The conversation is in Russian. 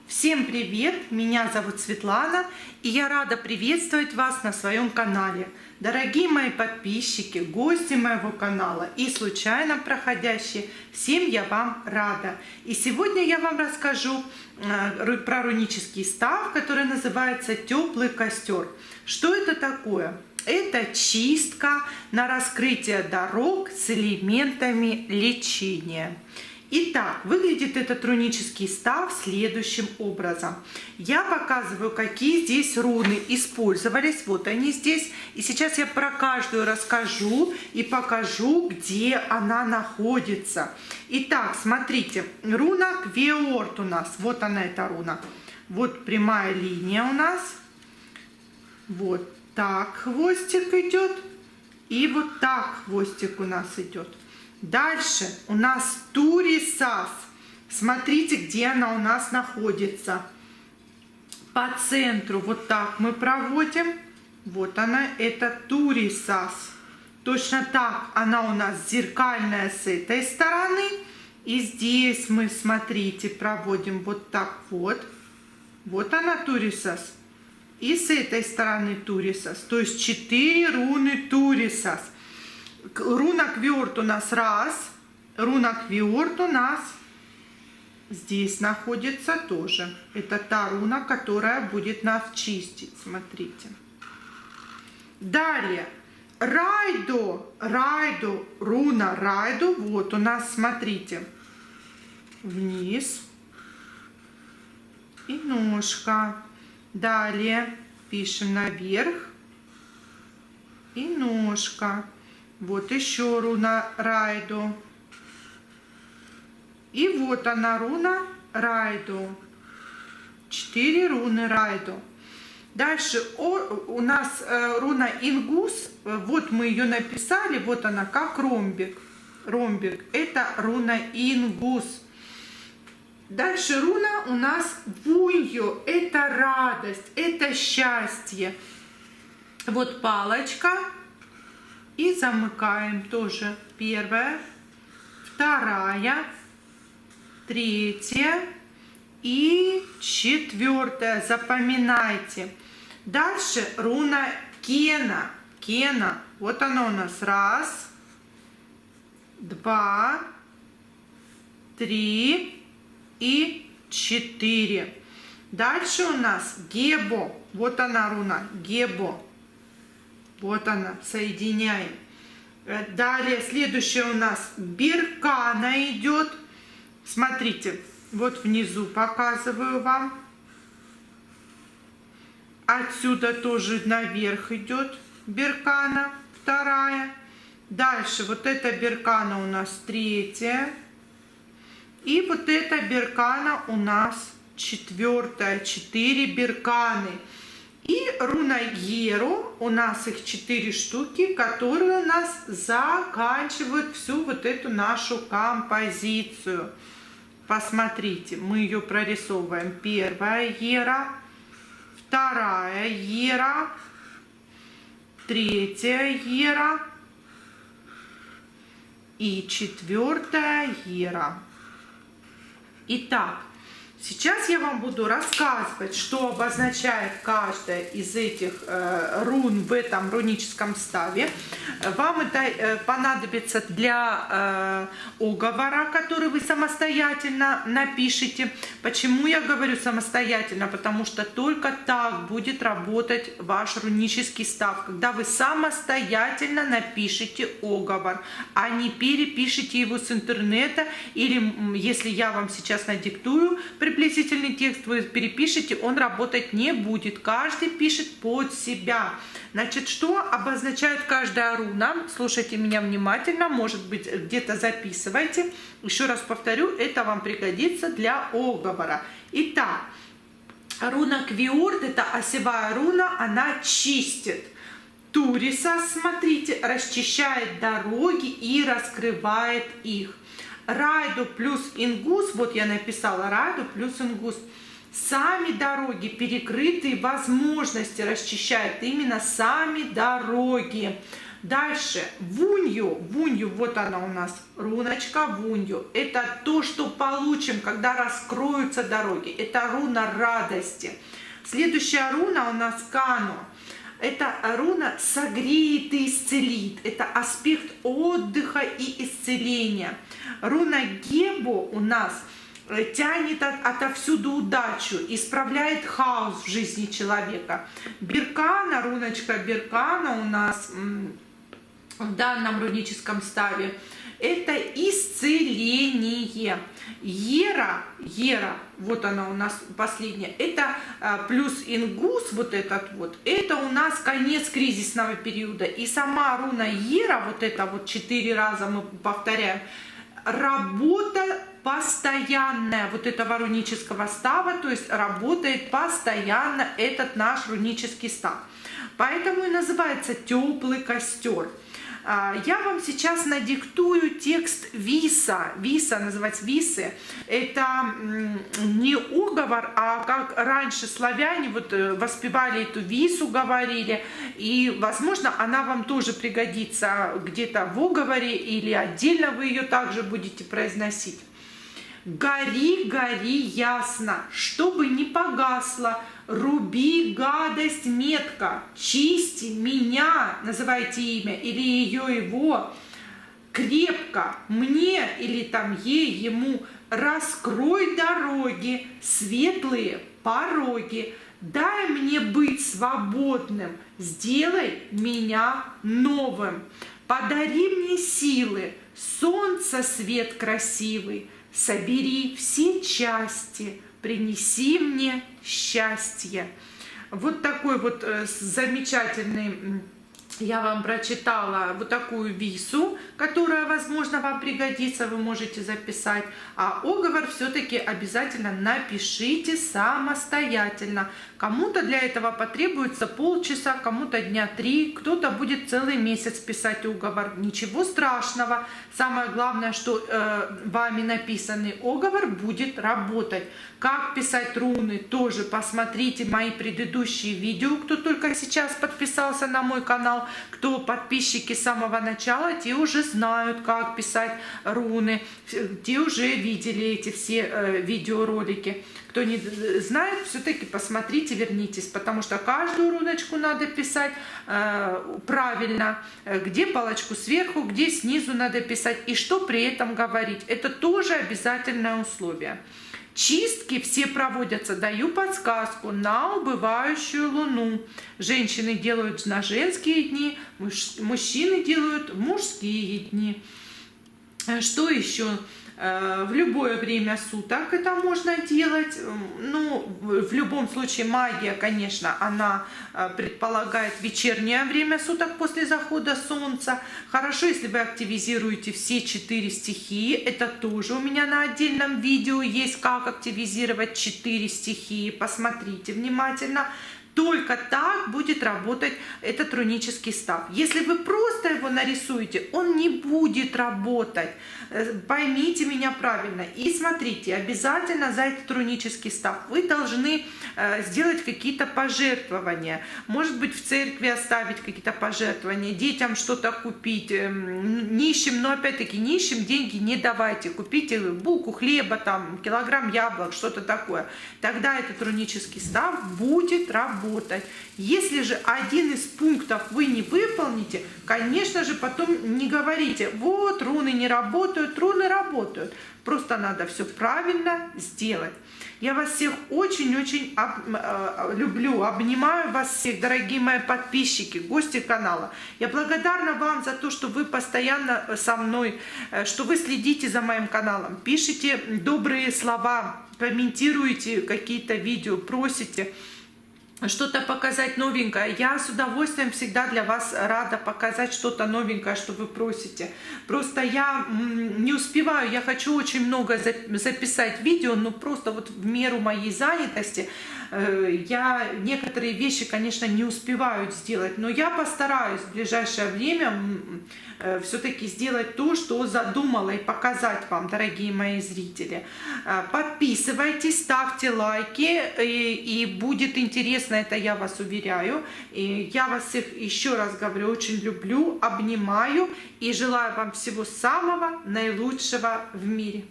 Всем привет! Меня зовут Светлана, и я рада приветствовать вас на своем канале. Дорогие мои подписчики, гости моего канала и случайно проходящие, всем я вам рада. И сегодня я вам расскажу про рунический став, который называется «Теплый костер». Что это такое? Это чистка на раскрытие дорог с элементами лечения. Итак, выглядит этот рунический став следующим образом. Я показываю, какие здесь руны использовались. Вот они здесь. И сейчас я про каждую расскажу и покажу, где она находится. Итак, смотрите, руна Квиорт у нас. Вот она, эта руна. Вот прямая линия у нас. Вот так хвостик идет. И вот так хвостик у нас идет. Дальше у нас Турисас. Смотрите, где она у нас находится. По центру вот так мы проводим. Вот она, это Турисас. Точно так она у нас зеркальная с этой стороны. И здесь мы, смотрите, проводим вот так вот. Вот она Турисас. И с этой стороны Турисас. То есть 4 руны Турисас. Руна Квиорт у нас раз. Руна Квиорт у нас здесь находится тоже. Это та руна, которая будет нас чистить. Смотрите. Далее. Райдо. Райдо. Руна Райдо. Вот у нас, смотрите. Вниз. И ножка. Далее. Пишем наверх. И ножка. Вот еще руна Райдо. И вот она, руна Райдо. 4 руны Райдо. Дальше у нас руна Ингус. Вот мы ее написали. Вот она, как ромбик. Ромбик. Это руна Ингус. Дальше руна у нас Вуньо. Это радость. Это счастье. Вот палочка. И замыкаем тоже. Первая, вторая, третья и 4. Запоминайте. Дальше руна Кена. Кена. Вот она у нас. 1, 2, 3 и 4. Дальше у нас Гебо. Вот она руна. Гебо. Вот она, соединяем. Далее, следующая у нас Беркана идет. Смотрите, вот внизу показываю вам. Отсюда тоже наверх идет Беркана, 2. Дальше, вот эта Беркана у нас 3. И вот эта Беркана у нас 4. 4 Берканы. И руна Геру, у нас их 4 штуки, которые у нас заканчивают всю вот эту нашу композицию. Посмотрите, мы ее прорисовываем. 1 Гера, 2 Гера, 3 Гера и 4 Гера. Итак. Сейчас я вам буду рассказывать, что обозначает каждая из этих рун в этом руническом ставе. Вам это понадобится для оговора, который вы самостоятельно напишите. Почему я говорю самостоятельно? Потому что только так будет работать ваш рунический став, когда вы самостоятельно напишите оговор, а не перепишите его с интернета, или если я вам сейчас надиктую приблизительный текст, вы перепишите, он работать не будет. Каждый пишет под себя. Значит, что обозначает каждая руна? Слушайте меня внимательно, может быть, где-то записывайте. Еще раз повторю, это вам пригодится для оговора. Итак, руна Квиорт, это осевая руна, она чистит. Туриса, смотрите, расчищает дороги и раскрывает их. Райдо плюс Ингус, вот я написала Райдо плюс Ингус. Сами дороги, перекрытые возможности расчищает, именно сами дороги. Дальше вунью, вот она у нас руночка вунью. Это то, что получим, когда раскроются дороги. Это руна радости. Следующая руна у нас кано. Это руна согреет и исцелит. Это аспект отдыха и исцеления. Руна гебо у нас тянет отовсюду удачу, исправляет хаос в жизни человека. Беркана, руночка Беркана у нас в данном руническом ставе это исцеление. Ера, вот она у нас последняя, это плюс ингус, вот этот вот, это у нас конец кризисного периода. И сама руна Ера, вот это вот 4 раза мы повторяем, работа постоянная вот этого рунического става, то есть работает постоянно этот наш рунический став. Поэтому и называется теплый костер. Я вам сейчас надиктую текст Виса. Виса называется Висы. Это не уговор, а как раньше славяне вот воспевали эту Вису, говорили. И, возможно, она вам тоже пригодится где-то в уговоре или отдельно вы ее также будете произносить. Гори, гори ясно, чтобы не погасло, руби гадость метко, чисти меня, называйте имя, или ее, его, крепко, мне или там ей, ему, раскрой дороги, светлые пороги, дай мне быть свободным, сделай меня новым, подари мне силы, солнце свет красивый, собери все части, принеси мне счастье. Вот такой вот замечательный, я вам прочитала вот такую вису, которая, возможно, вам пригодится, вы можете записать. А оговор все-таки обязательно напишите самостоятельно. Кому-то для этого потребуется полчаса, кому-то дня 3, кто-то будет целый месяц писать уговор. Ничего страшного. Самое главное, что вами написанный уговор будет работать. Как писать руны, тоже посмотрите мои предыдущие видео, кто только сейчас подписался на мой канал, кто подписчики с самого начала, те уже знают, как писать руны, те уже видели эти все видеоролики. Кто не знает, все-таки посмотрите, вернитесь, потому что каждую руночку надо писать правильно, где палочку сверху, где снизу надо писать и что при этом говорить. Это тоже обязательное условие. Чистки все проводятся, даю подсказку, на убывающую луну. Женщины делают на женские дни, мужчины делают мужские дни. Что еще? В любое время суток это можно делать. Ну, в любом случае магия, конечно, она предполагает вечернее время суток после захода солнца. Хорошо, если вы активизируете все 4 стихии. Это тоже у меня на отдельном видео есть, как активизировать 4 стихии. Посмотрите внимательно. Только так будет работать этот рунический став. Если вы просто его нарисуете, он не будет работать. Поймите меня правильно. И смотрите, обязательно за этот рунический став вы должны сделать какие-то пожертвования. Может быть, в церкви оставить какие-то пожертвования, детям что-то купить, нищим, но опять-таки нищим деньги не давайте. Купите булку хлеба, там, килограмм яблок, что-то такое. Тогда этот рунический став будет работать. Если же один из пунктов вы не выполните, конечно же, потом не говорите, вот руны не работают, руны работают. Просто надо все правильно сделать. Я вас всех очень-очень люблю, обнимаю вас всех, дорогие мои подписчики, гости канала. Я благодарна вам за то, что вы постоянно со мной, что вы следите за моим каналом, пишите добрые слова, комментируете какие-то видео, просите что-то показать новенькое. Я с удовольствием всегда для вас рада показать что-то новенькое, что вы просите. Просто я не успеваю, я хочу очень много записать видео, но просто вот в меру моей занятости я некоторые вещи, конечно, не успеваю сделать, но я постараюсь в ближайшее время все-таки сделать то, что задумала, и показать вам, дорогие мои зрители. Подписывайтесь, ставьте лайки, и будет интересно честно, это я вас уверяю. И я вас всех, еще раз говорю, очень люблю, обнимаю и желаю вам всего самого наилучшего в мире.